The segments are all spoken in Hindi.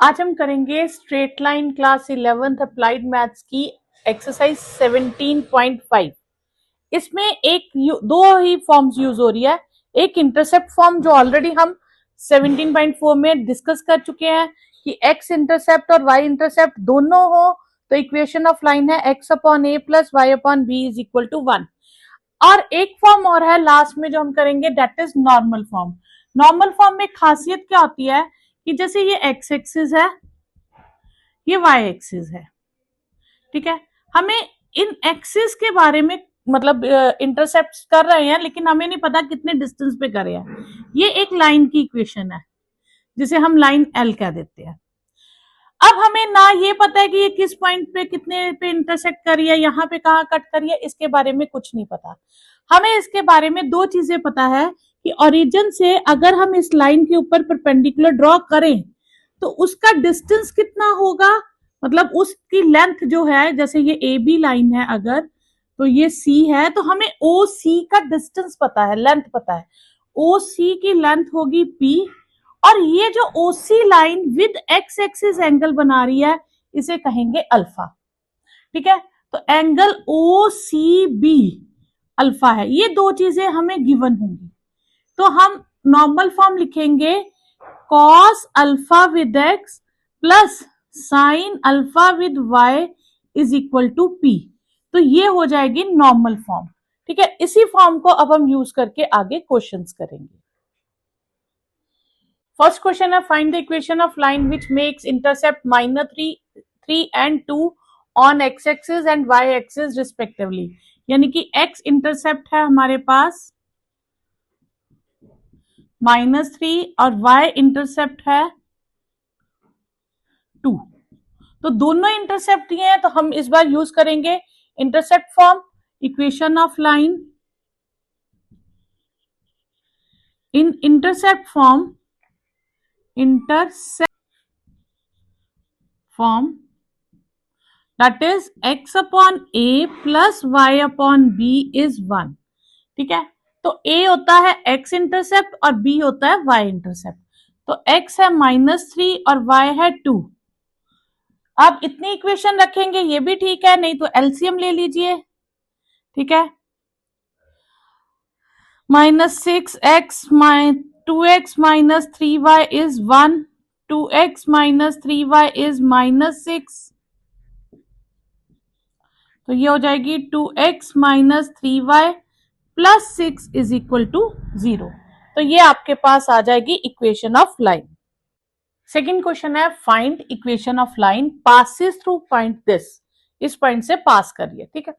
आज हम करेंगे straight line class 11th applied maths की एक्सरसाइज 17.5। इसमें दो ही फॉर्म्स यूज हो रही है। एक इंटरसेप्ट फॉर्म जो ऑलरेडी हम 17.4 में डिस्कस कर चुके हैं कि एक्स इंटरसेप्ट और वाई इंटरसेप्ट दोनों हो तो इक्वेशन ऑफ लाइन है X upon A plus Y upon B is equal to 1। और एक फॉर्म और है लास्ट में जो हम करेंगे, that is normal form. Normal form में खासियत क्या होती है कि जैसे ये एक्स एक्सिस है, ये वाई एक्सिस है, ठीक है। हमें इन एक्सिस के बारे में मतलब इंटरसेप्ट कर रहे हैं, लेकिन हमें नहीं पता कितने डिस्टेंस पे कर रहे हैं। ये एक लाइन की इक्वेशन है जिसे हम लाइन एल कह देते हैं। अब हमें ना ये पता है कि ये किस पॉइंट पे कितने पे इंटरसेक्ट करी है, यहाँ पे कहाँ कट करी है, इसके बारे में कुछ नहीं पता। हमें इसके बारे में दो चीजें पता है कि ओरिजिन से अगर हम इस लाइन के ऊपर परपेंडिकुलर ड्रॉ करें तो उसका डिस्टेंस कितना होगा, मतलब उसकी लेंथ जो है, जैसे ये ए बी लाइन है अगर, तो ये सी है, तो हमें ओ सी का डिस्टेंस पता है, लेंथ पता है। ओ सी की लेंथ होगी पी, और ये जो OC line with X axis angle बना रही है इसे कहेंगे अल्फा, ठीक है। तो angle O C B alpha है। ये दो चीजें हमें गिवन होंगी, तो हम नॉर्मल फॉर्म लिखेंगे cos alpha with x plus sine alpha with Y is equal to P. तो ये हो जाएगी नॉर्मल फॉर्म, ठीक है। इसी फॉर्म को अब हम यूज करके आगे क्वेश्चंस करेंगे। फर्स्ट क्वेश्चन है, find the equation of line which makes intercept -3 and 2 on x axis and Y axis respectively. यानी कि एक्स इंटरसेप्ट है हमारे पास -3 और y इंटरसेप्ट है 2। तो दोनों इंटरसेप्ट दिए हैं, तो हम इस बार यूज करेंगे intercept form, equation of line in intercept form, that is x upon a plus y upon b is 1, ठीक है। तो a होता है x इंटरसेप्ट और b होता है y इंटरसेप्ट। तो x है -3 और y है 2। अब इतनी इक्वेशन रखेंगे, ये भी ठीक है, नहीं तो एलसीएम ले लीजिए, ठीक है। -6x 2x minus 3y is 1, 2x minus 3y is -6, तो ये हो जाएगी 2x minus 3y plus 6 is equal to 0। तो ये आपके पास आ जाएगी equation of line. Second question है, find equation of line passes through point this. इस पॉइंट से पास करिए, ठीक है।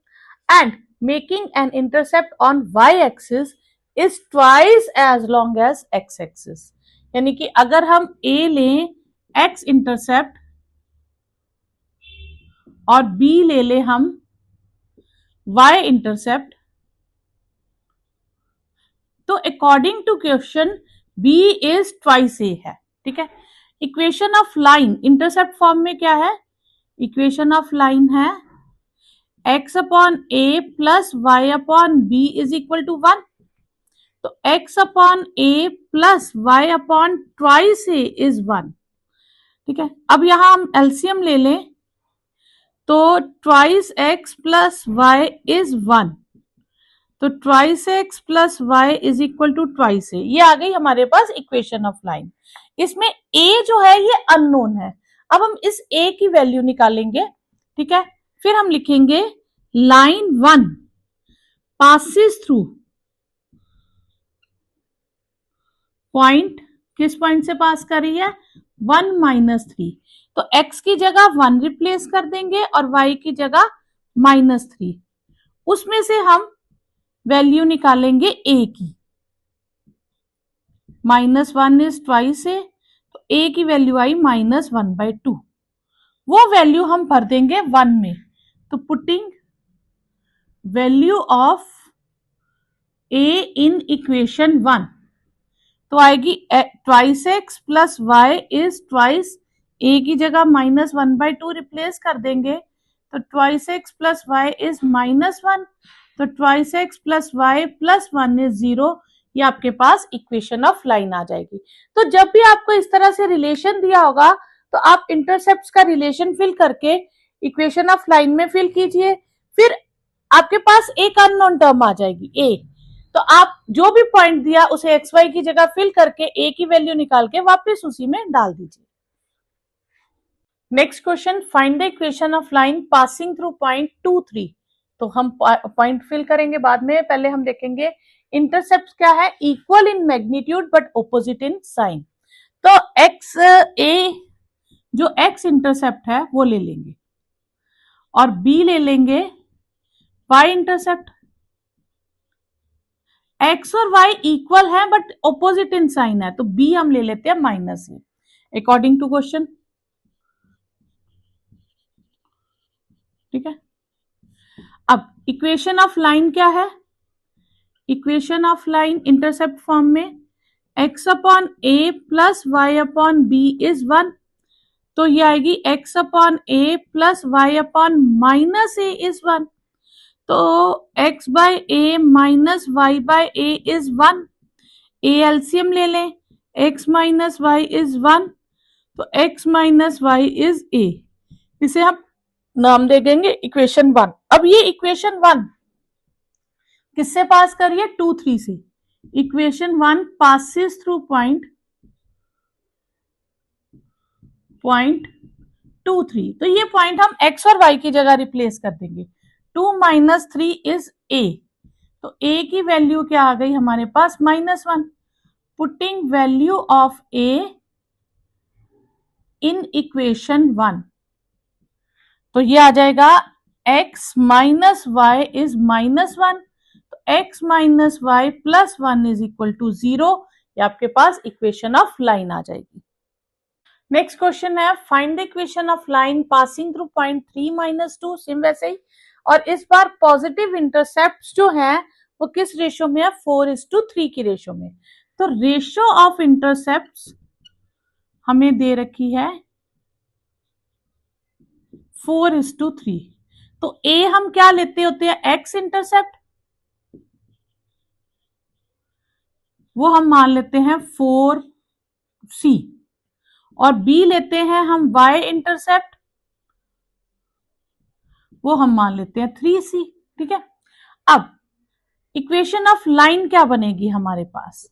And making an intercept on Y axis is twice as long as X axis. यानी कि अगर हम a लें x इंटरसेप्ट और b ले लें हम y इंटरसेप्ट, तो according to question b is twice a है, ठीक है। Equation of line intercept form में क्या है, इक्वेशन ऑफ लाइन है x upon a plus Y upon b is equal to 1। तो x upon a plus Y upon twice a is 1, ठीक है। अब यहां हम एलसीएम ले लें, तो twice x plus Y is 1, तो twice x plus Y is equal to twice a। ये आ गई हमारे पास इक्वेशन ऑफ लाइन। इसमें a जो है ये अननोन है। अब हम इस a की वैल्यू निकालेंगे, ठीक है। फिर हम लिखेंगे लाइन 1 पासिस थ्रू पॉइंट, किस पॉइंट से पास कर रही है, 1 - 3। तो x की जगह 1 रिप्लेस कर देंगे और y की जगह -3। उसमें से हम वैल्यू निकालेंगे a की, -1 इज ट्वाइस a, तो a की वैल्यू आई -1/2। वो वैल्यू हम भर देंगे 1 में, तो putting value of a in equation 1, तो आएगी twice x plus Y is twice, a की जगह -1/2 रिप्लेस कर देंगे, तो twice x plus Y is -1, तो twice x plus Y plus 1 is 0। ये आपके पास इक्वेशन ऑफ लाइन आ जाएगी। तो जब भी आपको इस तरह से रिलेशन दिया होगा तो आप इंटरसेप्ट का रिलेशन फिल करके इक्वेशन ऑफ लाइन में फिल कीजिए, फिर आपके पास एक अननोन टर्म आ जाएगी ए। तो आप जो भी पॉइंट दिया उसे एक्स वाई की जगह फिल करके ए की वैल्यू निकाल के वापस उसी में डाल दीजिए। Next question, find the equation of line passing through point 2, 3। तो हम पॉइंट फिल करेंगे बाद में, पहले हम देखेंगे इंटरसेप्ट क्या है, equal in magnitude but opposite in sign. तो एक्स ए जो एक्स इंटरसेप्ट है वो ले लेंगे और बी ले लेंगे वाई इंटरसेप्ट। एक्स और वाई इक्वल है बट ऑपोजिट इन साइन है, तो बी हम ले लेते हैं minus A according to question. ठीक है, अब इक्वेशन ऑफ लाइन क्या है, equation of line intercept form में x upon A plus Y upon B is 1, तो ये आएगी x upon A plus Y upon minus A is 1, तो x by A minus Y bye A is 1। A LCM ले लें, x माइनस वाई इज 1, तो x minus Y is a। इसे हम नाम दे देंगे इक्वेशन 1। अब ये इक्वेशन 1 किससे पास करिए, 2, 3 से। इक्वेशन 1 पासिस थ्रू पॉइंट 2, 3, तो ये पॉइंट हम x और y की जगह रिप्लेस कर देंगे। 2 माइनस 3 इज a, तो a की वैल्यू क्या आ गई हमारे पास, -1। Putting value of a in equation 1, तो ये आ जाएगा x माइनस वाई इज -1, तो x minus Y plus 1 is equal to 0। ये आपके पास इक्वेशन ऑफ लाइन आ जाएगी। नेक्स्ट क्वेश्चन है, find the equation of line passing through point 3 - 2। Same वैसे ही, और इस बार पॉजिटिव इंटरसेप्ट जो है वो किस रेशो में है, 4:3 की रेशो में। तो रेशो ऑफ इंटरसेप्ट हमें दे रखी है 4:3, तो ए हम क्या लेते होते हैं, एक्स इंटरसेप्ट, वो हम मान लेते हैं 4c, और बी लेते हैं हम y इंटरसेप्ट, वो हम मान लेते हैं 3c। ठीक है, अब इक्वेशन ऑफ लाइन क्या बनेगी हमारे पास,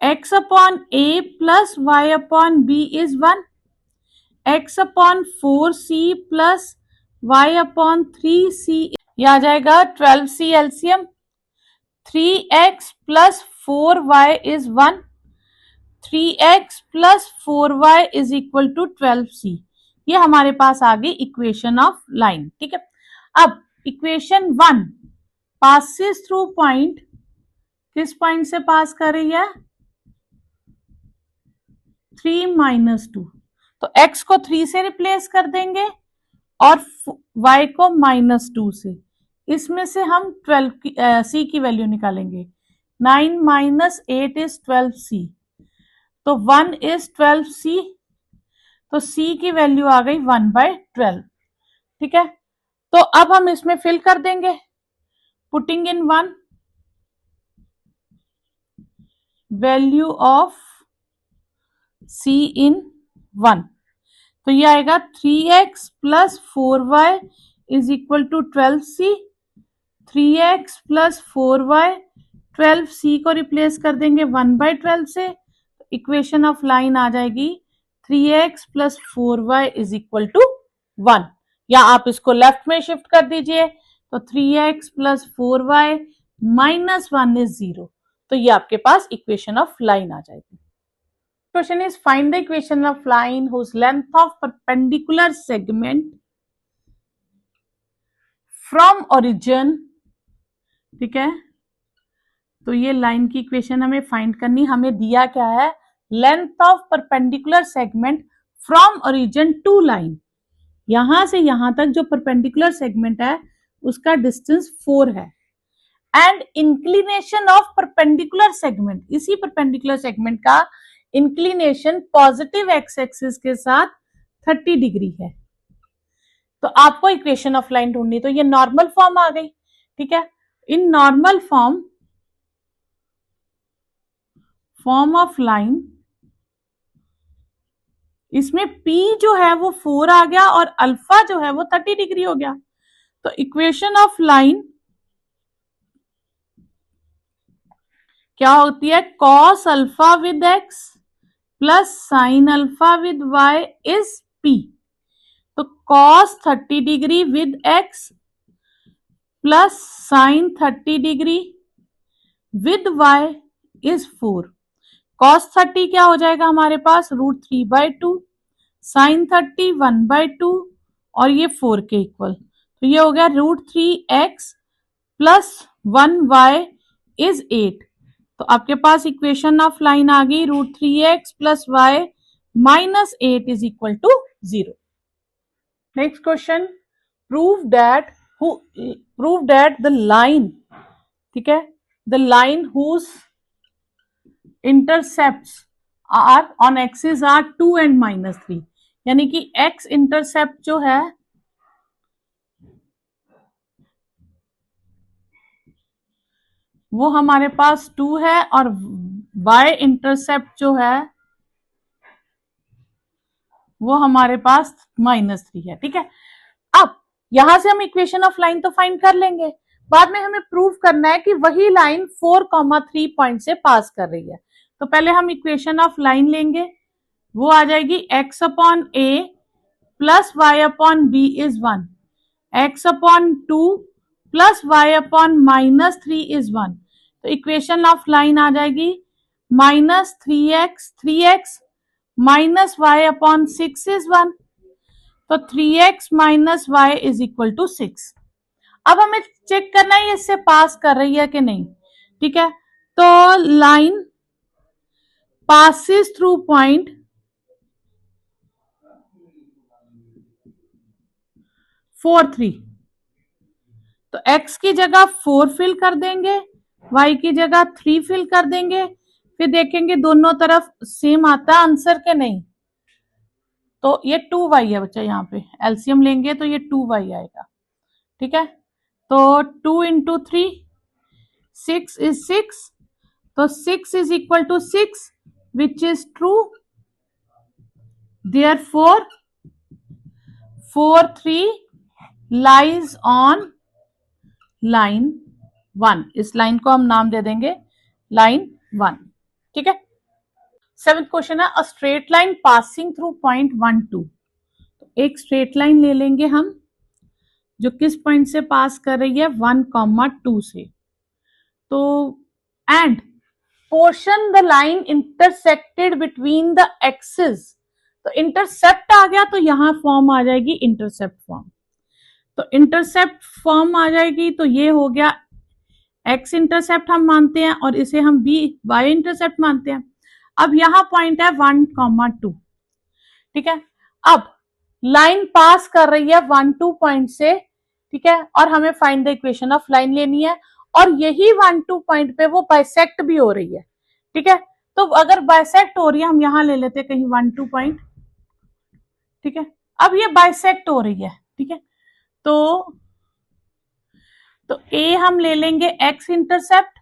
x upon A plus Y upon B is 1, x upon 4c plus y upon 3c, यह आ जाएगा 12c LCM, 3x plus 4y is 1, 3x plus 4y is equal to 12c। ये हमारे पास आ गई इक्वेशन ऑफ लाइन। ठीक है, अब इक्वेशन 1 पासिस थ्रू पॉइंट, किस पॉइंट से पास कर रही है, 3 - 2, तो x को 3 से रिप्लेस कर देंगे और y को -2 से। इसमें से हम 12 c की वैल्यू निकालेंगे, 9 - 8 इज 12c, तो 1 इज 12c, तो c की वैल्यू आ गई 1/12। ठीक है, तो अब हम इसमें फिल कर देंगे, putting in 1, value of c in 1, तो ये आएगा 3x plus 4y is equal to 12c, 3x plus 4y, 12c को रिप्लेस कर देंगे 1/12 से, इक्वेशन ऑफ लाइन आ जाएगी 3x plus 4y is equal to 1, या आप इसको लेफ्ट में शिफ्ट कर दीजिए, तो 3x plus 4y minus 1 is 0, तो ये आपके पास इक्वेशन ऑफ लाइन आ जाएगी। Question is find the equation of line whose length of perpendicular segment from origin. ठीक है, तो ये लाइन की इक्वेशन हमें फाइंड करनी, हमें दिया क्या है, length of perpendicular segment from origin to line, यहां से यहां तक जो परपेंडिकुलर सेगमेंट है उसका डिस्टेंस 4 है, and inclination of perpendicular segment, इसी परपेंडिकुलर सेगमेंट का इंक्लिनेशन पॉजिटिव एक्स एक्सिस के साथ 30 डिग्री है। तो आपको इक्वेशन ऑफ लाइन ढूंढनी, तो ये नॉर्मल फॉर्म आ गई। ठीक है, in normal form of line इसमें P जो है वो 4 आ गया और अल्फा जो है वो 30 डिग्री हो गया। तो इक्वेशन ऑफ लाइन क्या होती है, cos alpha with x plus sine alpha with Y is P। तो cos 30 degree with x plus sine 30 degree with Y is 4। Cos 30 क्या हो जाएगा हमारे पास, √3/2, साइन 30 1/2 और ये 4 के इक्वल। तो ये हो गया √3x प्लस 1y इज 8। तो आपके पास इक्वेशन ऑफ लाइन आ गई √3x plus y minus 8 is equal to 0। Next question, prove that the line, ठीक है, the line whose intercepts are on axis are 2 and -3, यानी कि x इंटरसेप्ट जो है वो हमारे पास 2 है और y इंटरसेप्ट जो है वो हमारे पास -3 है। ठीक है, अब यहां से हम इक्वेशन ऑफ लाइन तो फाइंड कर लेंगे, बाद में हमें प्रूव करना है कि वही लाइन 4,3 पॉइंट से पास कर रही है। तो पहले हम इक्वेशन ऑफ लाइन लेंगे, वो आ जाएगी x/a plus y/b is 1, x/2 plus y/-3 is 1। तो इक्वेशन ऑफ लाइन आ जाएगी -3x माइनस y/6 इज 1। तो 3x minus y is equal to 6। अब हमें चेक करना है ये इससे पास कर रही है कि नहीं। ठीक है, तो लाइन passes through point 4 3, तो x की जगह 4 फिल कर देंगे, y की जगह 3 फिल कर देंगे, फिर देखेंगे दोनों तरफ सेम आता है आंसर के नहीं। तो ये 2y है बच्चा, यहाँ पे एलसीएम लेंगे तो ये 2y आएगा। ठीक है, तो 2 × 3 6 इज 6, तो 6 is equal to 6 which is true, therefore 4 3 lies on line 1। इस लाइन को हम नाम दे देंगे लाइन 1। ठीक है, 7th क्वेश्चन है, a straight line passing through point 1 2। तो एक स्ट्रेट लाइन ले लेंगे हम जो किस पॉइंट से पास कर रही है, 1,2 से। तो end portion the line intersected between the axis, तो इंटरसेप्ट आ गया तो यहां फॉर्म आ जाएगी इंटरसेप्ट फॉर्म। तो इंटरसेप्ट फॉर्म आ जाएगी, तो ये हो गया एक्स इंटरसेप्ट हम मानते हैं और इसे हम बी वाई इंटरसेप्ट मानते हैं। अब यहां पॉइंट है 1,2। ठीक है, अब लाइन पास कर रही है 1 2 पॉइंट से। ठीक है, और हमें find the equation of line लेनी है, और यही 1 2 पॉइंट पे वो बाइसेक्ट भी हो रही है। ठीक है, तो अगर बाइसेक्ट हो रही है, हम यहां ले लेते हैं कहीं 1 2 पॉइंट। ठीक है, अब ये बाइसेक्ट हो रही है। ठीक है, तो ए हम ले लेंगे एक्स इंटरसेप्ट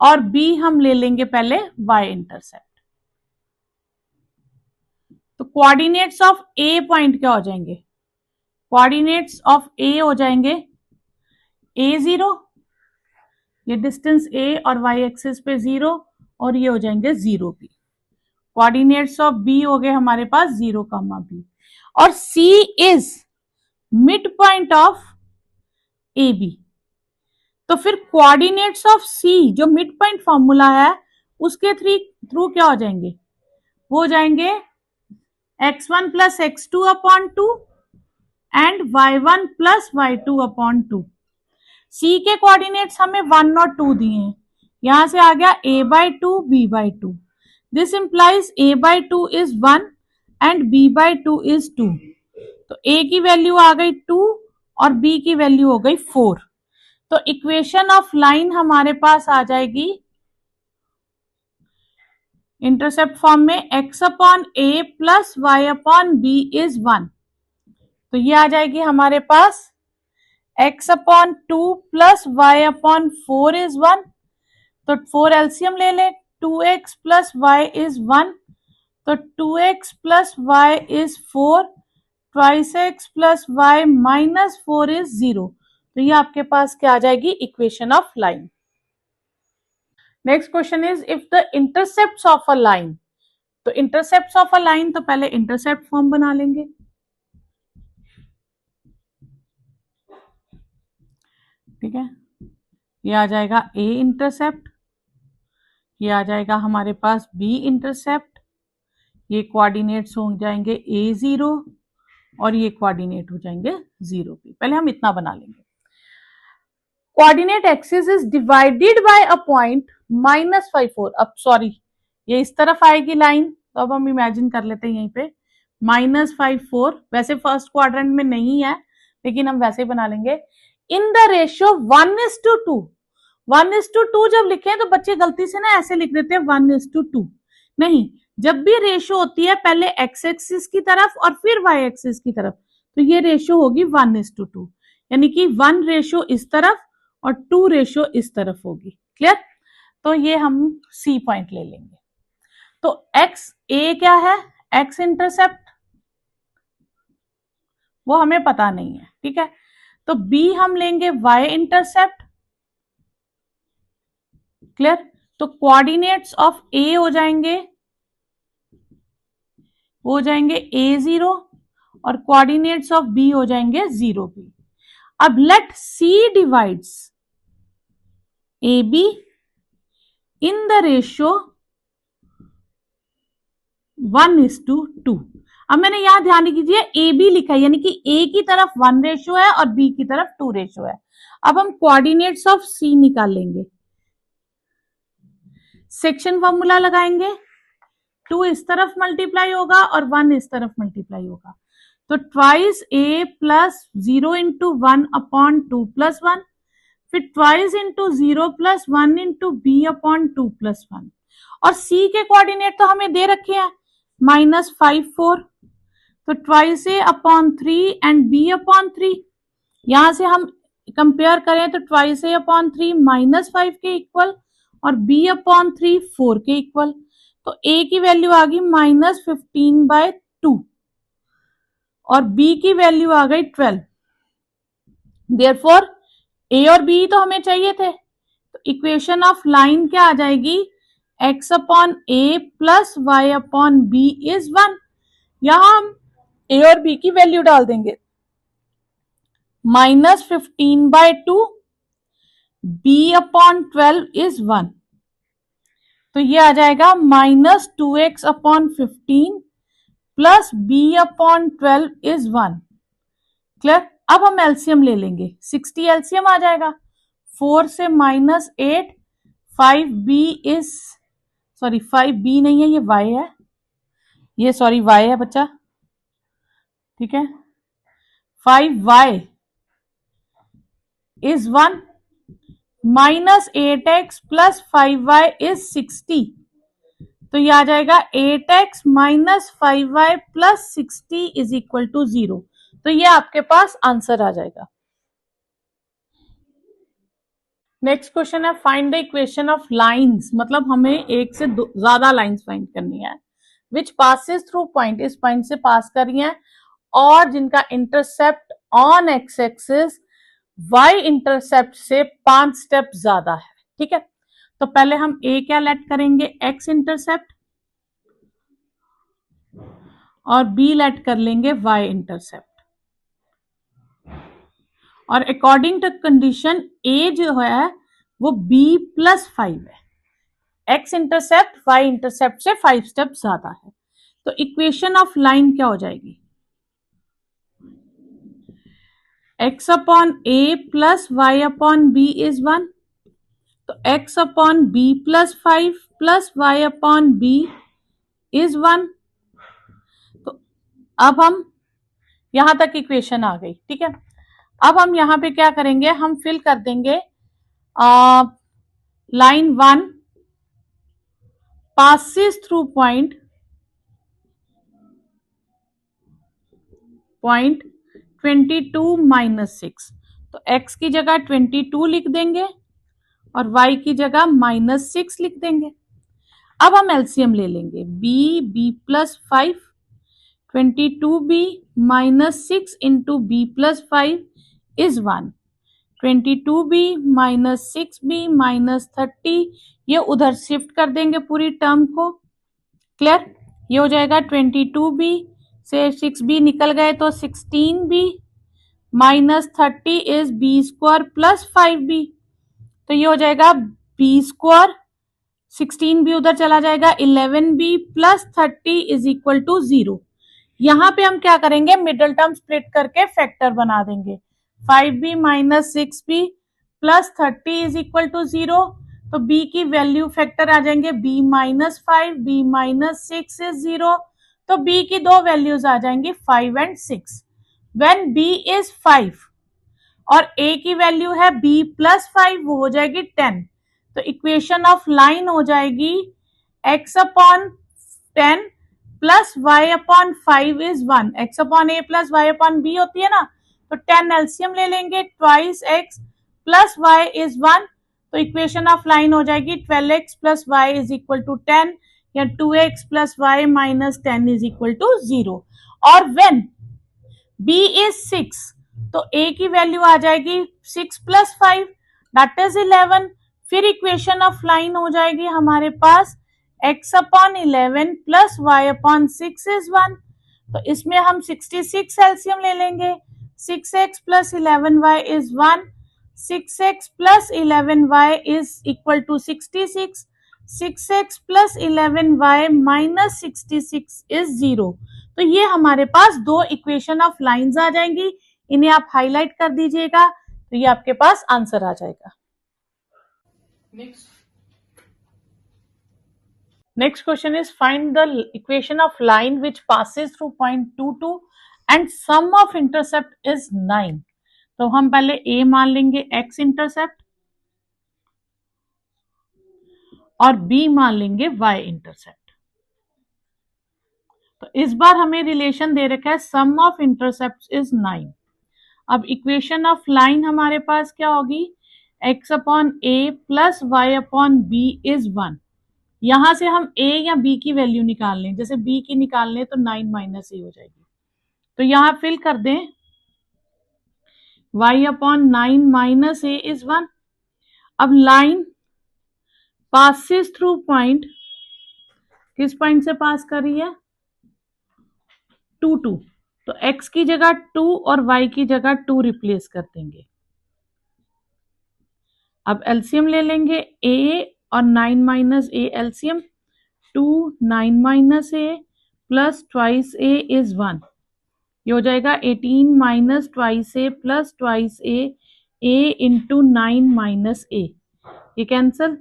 और बी हम ले लेंगे पहले वाई इंटरसेप्ट। तो कोऑर्डिनेट्स ऑफ ए पॉइंट क्या हो जाएंगे, कोऑर्डिनेट्स ऑफ ए हो जाएंगे a0, ये डिस्टेंस a और y एक्सिस पे 0, और ये हो जाएंगे 0 b। कोऑर्डिनेट्स ऑफ b हो गए हमारे पास 0, b, और c is mid point of A B. तो फिर कोऑर्डिनेट्स ऑफ c जो मिड पॉइंट फॉर्मूला है उसके थ्रू क्या हो जाएंगे, वो हो जाएंगे x1 plus x2/2 and y1 plus y2/2। c के कोऑर्डिनेट्स हमें 1 और 2 दिए हैं, यहां से आ गया a/2 b/2। This implies a/2 is 1 and b/2 is 2। तो a की वैल्यू आ गई 2 और b की वैल्यू हो गई 4। तो इक्वेशन ऑफ लाइन हमारे पास आ जाएगी इंटरसेप्ट फॉर्म में x/a प्लस y/b इज 1। तो ये आ जाएगी हमारे पास x/2 प्लस y/4 इज 1। तो 4 एलसीएम ले ले, 2x प्लस y इज 1, तो 2x plus Y is 4, twice x plus y minus 4 is 0। तो ये आपके पास क्या आ जाएगी, equation of line. Next question is if the intercept of a line, तो इंटरसेप्ट ऑफ अ लाइन, तो पहले इंटरसेप्ट फॉर्म बना लेंगे। ठीक है, ये आ जाएगा ए इंटरसेप्ट, ये आ जाएगा हमारे पास बी इंटरसेप्ट, ये कोऑर्डिनेट्स हो जाएंगे A0 और ये कोऑर्डिनेट हो जाएंगे 0 पे। पहले हम इतना बना लेंगे। Coordinate axis is divided by a point -5 4। अब सॉरी, ये इस तरफ आएगी लाइन, तो अब हम इमेजिन कर लेते हैं यहीं पे -5 4। वैसे फर्स्ट क्वाड्रेंट में नहीं है, लेकिन हम वैसे ही बना लेंगे। In the ratio 1:2। 1:2 जब लिखे तो बच्चे गलती से ना ऐसे लिख देते हैं 1:2। नहीं, जब भी रेशियो होती है पहले एक्स एक्सिस की तरफ और फिर वाई एक्सिस की तरफ, तो ये रेशियो होगी 1:2, यानी कि 1 रेशियो इस तरफ और 2 रेशियो इस तरफ होगी। क्लियर? तो ये हम सी पॉइंट ले लेंगे। तो एक्स ए क्या है, एक्स इंटरसेप्ट, वो हमें पता नहीं है। ठीक है, तो बी हम लेंगे वाई इंटरसेप्ट। क्लियर? तो कोऑर्डिनेट्स ऑफ ए हो जाएंगे A0 और कोऑर्डिनेट्स ऑफ बी हो जाएंगे 0 B। अब let see divides A be in the ratio 1:2। अब मैंने यहां ध्यान कीजिए ए बी लिखा है, यानी कि ए की तरफ 1 रेशियो है और बी की तरफ 2 रेशियो है। अब हम कोऑर्डिनेट्स ऑफ सी निकाल लेंगे। सेक्शन फॉर्मूला लगाएंगे, 2 इस तरफ मल्टीप्लाई होगा और 1 इस तरफ मल्टीप्लाई होगा। तो ट्वाइस ए प्लस 0 इंटू 1/2 प्लस 1, फिर twice into 0 plus 1 into B/2 plus 1। और सी के कोऑर्डिनेट तो हमें दे रखे हैं -5 4, तो ट्वाइस A/3 एंड B/3। यहां से हम कंपेयर करें तो ट्वाइस A/3 -5 के इक्वल और B/3 4 के इक्वल। तो A की वैल्यू आ गई -15/2 और B की वैल्यू आ गई 12। देयरफॉर A और B तो हमें चाहिए थे, तो इक्वेशन ऑफ लाइन क्या आ जाएगी, x/a प्लस y/b इज 1। यहां हम A और B की वैल्यू डाल देंगे, -15/2 B/12 इज 1। तो ये आ जाएगा -2x/15 plus B/12 is 1। Clear? अब हम एलसीएम ले लेंगे, 60 एलसीएम आ जाएगा। 4 से -8, 5b इज, सॉरी 5b नहीं है, ये y है, ये सॉरी y है बच्चा। ठीक है, 5y is 1, -8x plus 5y is 60। तो ये आ जाएगा 8x minus 5y plus 60 is equal to 0। तो ये आपके पास आंसर आ जाएगा। नेक्स्ट क्वेश्चन है find the equation of lines, मतलब हमें एक से ज्यादा लाइंस फाइंड करनी है, विच पासिस थ्रू पॉइंट, इस पॉइंट से पास कर रही है और जिनका intercept on x axis y intercept से 5 स्टेप ज्यादा है। ठीक है, तो पहले हम ए क्या लेट करेंगे, एक्स इंटरसेप्ट, और बी लेट कर लेंगे वाई इंटरसेप्ट। और अकॉर्डिंग टू कंडीशन ए जो है वो B+5 है, एक्स इंटरसेप्ट वाई इंटरसेप्ट से 5 स्टेप ज्यादा है। तो इक्वेशन ऑफ लाइन क्या हो जाएगी, x/a प्लस y/b इज 1। तो x/b+5 प्लस y/b इज 1। तो अब हम यहां तक इक्वेशन आ गई। ठीक है, अब हम यहां पे क्या करेंगे, हम फिल कर देंगे लाइन 1 passes through point 22 - 6। तो x की जगह 22 लिख देंगे और y की जगह -6 लिख देंगे। अब हम एलसीएम ले लेंगे, b plus 5, 22b minus 6 into b plus 5 is 1, 22b minus 6b minus 30, ये उधर शिफ्ट कर देंगे पूरी टर्म को। क्लियर? ये हो जाएगा 22b से 6b निकल गए तो 16b minus 30 is b square plus 5b, तो ये हो जाएगा बी स्क्वायर, 16b उधर चला जाएगा, 11b plus 30 is equal to 0। यहां पे हम क्या करेंगे, मिडल टर्म स्प्लिट करके फैक्टर बना देंगे, 5b minus 6b plus 30 is equal to 0, तो b की वैल्यू फैक्टर आ जाएंगे, b minus 5, b minus 6 is 0, तो b की दो वैल्यूज आ जाएंगी 5 एंड 6। व्हेन b इज 5 और a की वैल्यू है b प्लस 5, वो हो जाएगी 10, तो इक्वेशन ऑफ लाइन हो जाएगी x upon 10 plus y upon 5 is 1, x upon a plus y upon b होती है ना, तो 10 एलसीएम ले लेंगे, twice x plus y is 1, तो इक्वेशन ऑफ लाइन हो जाएगी 12x plus y is equal to 10 या 2x plus y minus 10 is equal to 0। और व्हेन b इज 6, तो a की वैल्यू आ जाएगी 6 प्लस 5 दैट इज 11, फिर इक्वेशन ऑफ लाइन हो जाएगी हमारे पास x upon 11 plus y upon 6 is 1, तो इसमें हम 66 एलसीएम ले लेंगे, 6x plus 11y is 1, 6x plus 11y is equal to 66, 6x plus 11y minus 66 is 0। तो ये हमारे पास दो इक्वेशन ऑफ लाइंस आ जाएंगी, इन्हें आप हाईलाइट कर दीजिएगा, तो ये आपके पास आंसर आ जाएगा। Next question is find the equation of line which passes through point 22 and sum of intercept is 9। तो हम पहले a मान लेंगे x इंटरसेप्ट और b मान लेंगे y इंटरसेप्ट। तो इस बार हमें रिलेशन दे रखा है सम ऑफ इंटरसेप्ट इज 9। अब इक्वेशन ऑफ लाइन हमारे पास क्या होगी, x upon a plus y upon b is 1। यहां से हम a या b की वैल्यू निकाल लें, जैसे b की निकाल लें तो 9 माइनस a हो जाएगी, तो यहां फिल कर दें y upon 9 minus a is 1। अब लाइन पासिस थ्रू पॉइंट, किस पॉइंट से पास कर रही है, 2 2, तो x की जगह 2 और y की जगह 2 रिप्लेस कर देंगे। अब एलसीएम ले लेंगे, a और 9 minus a LCM, 2 9 minus a plus twice a is 1, ये हो जाएगा 18 minus twice a plus twice a into 9 minus a, ये कैंसल,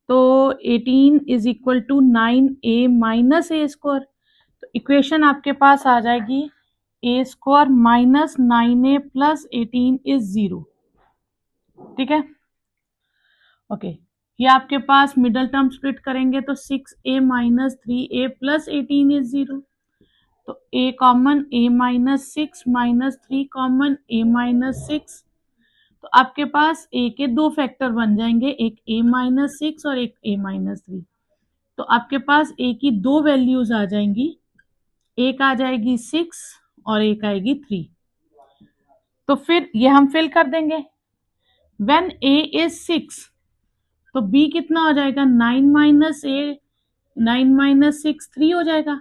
तो 18 is equal to 9a minus a square, तो इक्वेशन आपके पास आ जाएगी a square minus 9a plus 18 is 0। ठीक है, ओके, ये आपके पास मिडल टर्म स्प्लिट करेंगे तो 6a minus 3a plus 18 is 0, तो a common, a minus 6 minus 3 common, a minus 6, तो आपके पास a के दो फैक्टर बन जाएंगे, एक a माइनस 6 और एक a माइनस 3, तो आपके पास a की दो वैल्यूज आ जाएंगी, एक आ जाएगी 6 और एक आएगी 3, तो फिर ये हम फिल कर देंगे। व्हेन a इज 6, तो b कितना हो जाएगा, 9 माइनस a, 9 माइनस 6 3 हो जाएगा,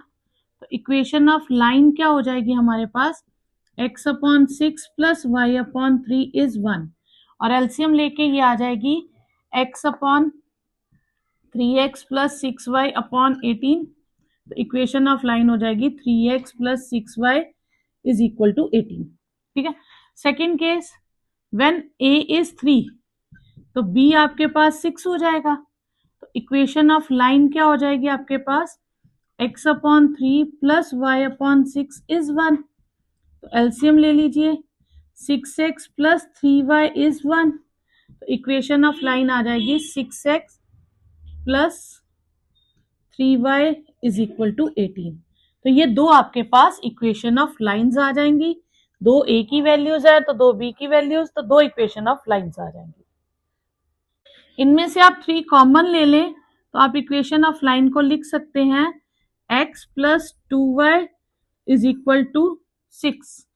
तो इक्वेशन ऑफ लाइन क्या हो जाएगी हमारे पास, x upon 6 plus y upon 3 is 1, और एलसीएम लेके ये आ जाएगी x upon 3x plus 6y upon 18, तो इक्वेशन ऑफ लाइन हो जाएगी 3x plus 6y is equal to 18। ठीक है, second case, when a is 3, तो b आपके पास 6 हो जाएगा, तो इक्वेशन ऑफ लाइन क्या हो जाएगी आपके पास, x upon 3 plus y upon 6 is 1, तो एलसीएम ले लीजिए, 6x प्लस 3y इज 1, तो इक्वेशन ऑफ लाइन आ जाएगी 6x plus 3y is equal to 18। तो ये दो आपके पास इक्वेशन ऑफ लाइंस आ जाएंगी, दो a की वैल्यूज है तो दो b की वैल्यूज, तो दो इक्वेशन ऑफ लाइंस आ जाएंगी। इनमें से आप 3 कॉमन ले लें तो आप इक्वेशन ऑफ लाइन को लिख सकते हैं x plus 2y is equal to 6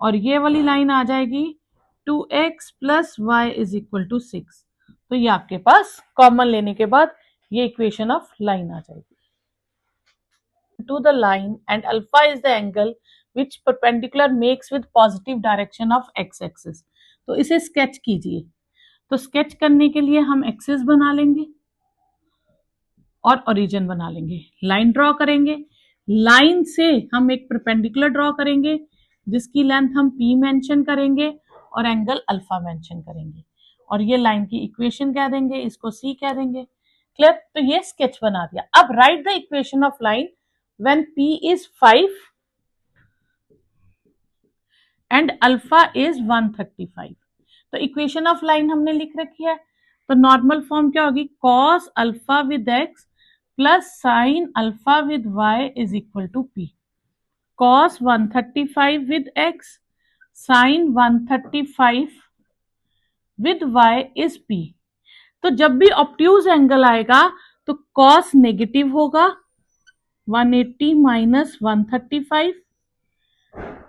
और ये वाली लाइन आ जाएगी 2x plus Y is equal to 6। तो ये आपके पास कॉमन लेने के बाद ये इक्वेशन ऑफ लाइन आ जाएगी। To the line and alpha is the angle which perpendicular makes with positive direction of x axis. तो इसे स्केच कीजिए। तो स्केच करने के लिए हम एक्सिस बना लेंगे और ओरिजिन बना लेंगे। लाइन ड्रॉ करेंगे, लाइन से हम एक परपेंडिकुलर ड्रॉ करेंगे जिसकी लेंथ हम p मेंशन करेंगे और एंगल अल्फा मेंशन करेंगे और ये लाइन की इक्वेशन कह देंगे, इसको c कह देंगे। क्लियर? तो ये स्केच बना दिया। अब right the equation of line when p is 5 and alpha is 135। तो इक्वेशन ऑफ लाइन हमने लिख रखी है। तो नॉर्मल फॉर्म क्या होगी? cos alpha with x plus sine alpha with y is equal to p। cos 135 with x sine 135 with y is p। तो जब भी ऑब्ट्यूज एंगल आएगा तो cos नेगेटिव होगा 180 माइनस 135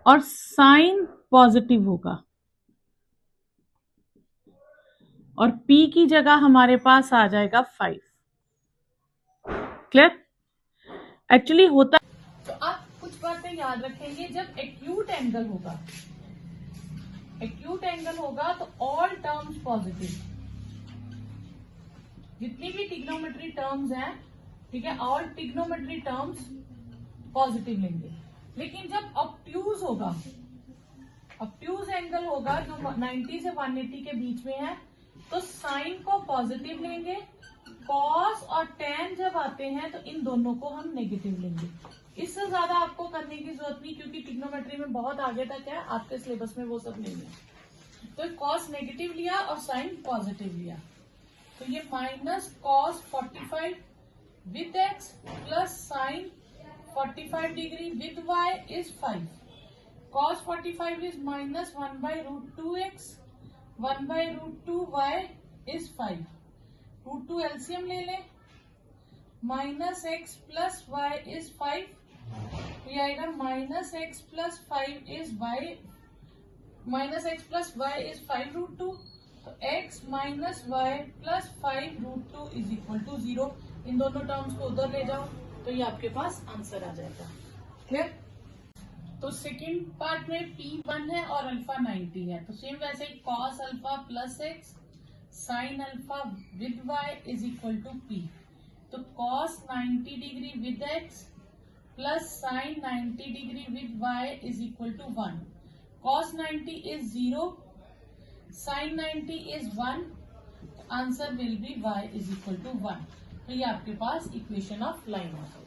और साइन पॉजिटिव होगा और p की जगह हमारे पास आ जाएगा 5। क्लियर? एक्चुअली होता, तो आप कुछ बातें याद रखेंगे। जब एक्यूट एंगल होगा तो ऑल टर्म्स पॉजिटिव, जितनी भी ट्रिग्नोमेट्री टर्म्स हैं, ठीक है, ऑल ट्रिग्नोमेट्री टर्म्स पॉजिटिव लेंगे। लेकिन जब ऑब्ट्यूज एंगल होगा जो 90 से 180 के बीच में है तो साइन को पॉजिटिव लेंगे, कॉस और टेन जब आते हैं तो इन दोनों को हम नेगेटिव लेंगे। इससे ज्यादा आपको करने की जरूरत नहीं क्योंकि ट्रिग्नोमेट्री में बहुत आगे तक है, आपके सिलेबस में वो सब नहीं है। तो कॉस नेगेटिव लिया और साइन पॉजिटिव लिया, तो ये minus cos 45 with x plus sine 45 degree with Y is 5। cos 45 is minus 1 by root 2x 1 by root 2y is 5। Root 2 LCM ले लें, minus x plus Y is 5, तो ये आएगा minus x plus 5 is y, minus x plus Y is 5 root 2, तो x minus Y plus 5 root 2 is equal to 0। इन दोनों टर्म्स को उधर ले जाओ तो ये आपके पास आंसर आ जाएगा। क्लियर? तो सेकेंड पार्ट में P1 है और अल्फा 90 है, तो सेम वैसे ही cos alpha plus x sine alpha with y is equal to P। तो cos 90 degree with x plus sine 90 degree with y is equal to 1। cos 90 is 0, sine 90 is 1, answer will be y is equal to 1। तो ये आपके पास इक्वेशन ऑफ लाइन है।